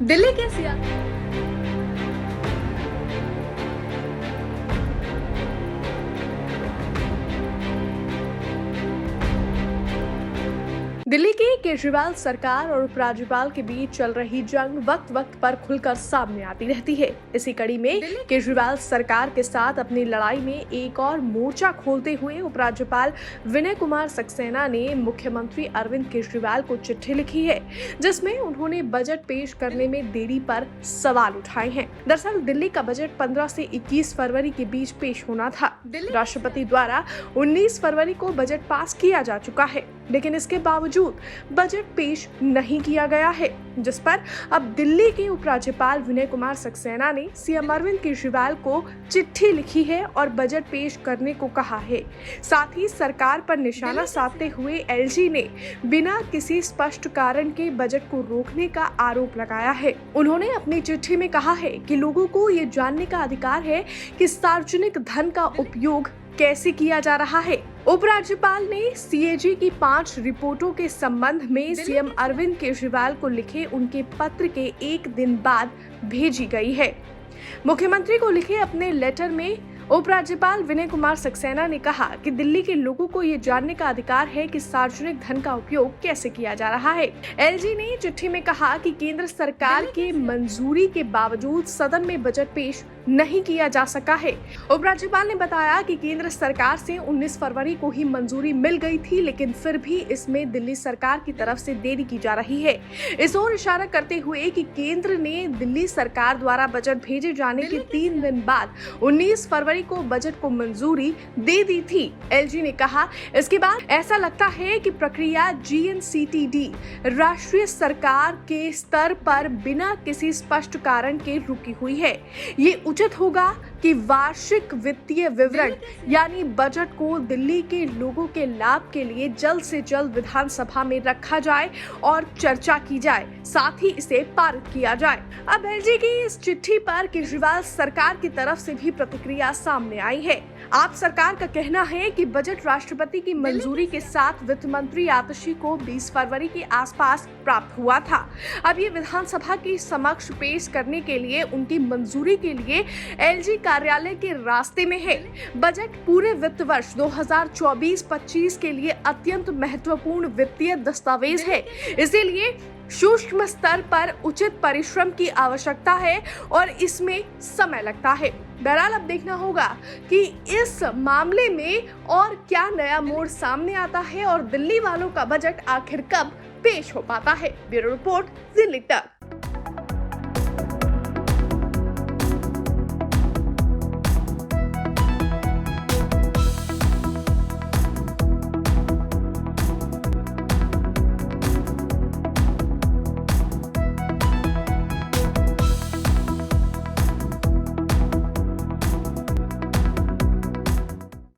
दिल्ली के सियासी दिल्ली की केजरीवाल सरकार और उपराज्यपाल के बीच चल रही जंग वक्त वक्त पर खुलकर सामने आती रहती है। इसी कड़ी में केजरीवाल सरकार के साथ अपनी लड़ाई में एक और मोर्चा खोलते हुए उपराज्यपाल विनय कुमार सक्सेना ने मुख्यमंत्री अरविंद केजरीवाल को चिट्ठी लिखी है, जिसमें उन्होंने बजट पेश करने में देरी पर सवाल उठाए हैं। दरअसल दिल्ली का बजट 15 से 21 फरवरी के बीच पेश होना था। राष्ट्रपति द्वारा 19 फरवरी को बजट पास किया जा चुका है, लेकिन इसके बावजूद बजट पेश नहीं किया गया है, जिस पर अब दिल्ली के उपराज्यपाल विनय कुमार सक्सेना ने सीएम अरविंद केजरीवाल को चिट्ठी लिखी है और बजट पेश करने को कहा है। साथ ही सरकार पर निशाना साधते हुए एलजी ने बिना किसी स्पष्ट कारण के बजट को रोकने का आरोप लगाया है। उन्होंने अपनी चिट्ठी में कहा है कि लोगों को ये जानने का अधिकार है कि सार्वजनिक धन का उपयोग कैसे किया जा रहा है। उपराज्यपाल ने सीएजी की 5 रिपोर्टों के संबंध में सीएम अरविंद केजरीवाल को लिखे उनके पत्र के एक दिन बाद भेजी गई है। मुख्यमंत्री को लिखे अपने लेटर में उपराज्यपाल विनय कुमार सक्सेना ने कहा कि दिल्ली के लोगों को ये जानने का अधिकार है कि सार्वजनिक धन का उपयोग कैसे किया जा रहा है। एलजी ने चिट्ठी में कहा कि केंद्र सरकार के मंजूरी के बावजूद सदन में बजट पेश नहीं किया जा सका है। उपराज्यपाल ने बताया कि केंद्र सरकार से 19 फरवरी को ही मंजूरी मिल गई थी, लेकिन फिर भी इसमें दिल्ली सरकार की तरफ से देरी की जा रही है। इस ओर इशारा करते हुए कि केंद्र ने दिल्ली सरकार द्वारा बजट भेजे जाने के 3 दिन बाद 19 फरवरी को बजट को मंजूरी दे दी थी। एलजी ने कहा, इसके बाद ऐसा लगता है कि प्रक्रिया जीएनसीटीडी राष्ट्रीय सरकार के स्तर पर बिना किसी स्पष्ट कारण के रुकी हुई है। ये उचित होगा कि वार्षिक वित्तीय विवरण यानी बजट को दिल्ली के लोगों के लाभ के लिए जल्द से जल्द विधानसभा में रखा जाए और चर्चा की जाए, साथ ही इसे पारित किया जाए। अब एलजी की इस चिट्ठी पर केजरीवाल सरकार की तरफ से भी प्रतिक्रिया सामने आई है। आप सरकार का कहना है कि बजट राष्ट्रपति की मंजूरी के साथ वित्त मंत्री आतिशी को 20 फरवरी के आसपास प्राप्त हुआ था। अब ये विधानसभा की समक्ष पेश करने के लिए उनकी मंजूरी के लिए एलजी कार्यालय के रास्ते में है। बजट पूरे वित्त वर्ष 2024-25 के लिए अत्यंत महत्वपूर्ण वित्तीय दस्तावेज है, इसीलिए सूक्ष्म स्तर पर उचित परिश्रम की आवश्यकता है और इसमें समय लगता है। बहरहाल अब देखना होगा कि इस मामले में और क्या नया मोड़ सामने आता है और दिल्ली वालों का बजट आखिर कब पेश हो पाता है। ब्यूरो रिपोर्ट, दिल्ली तक।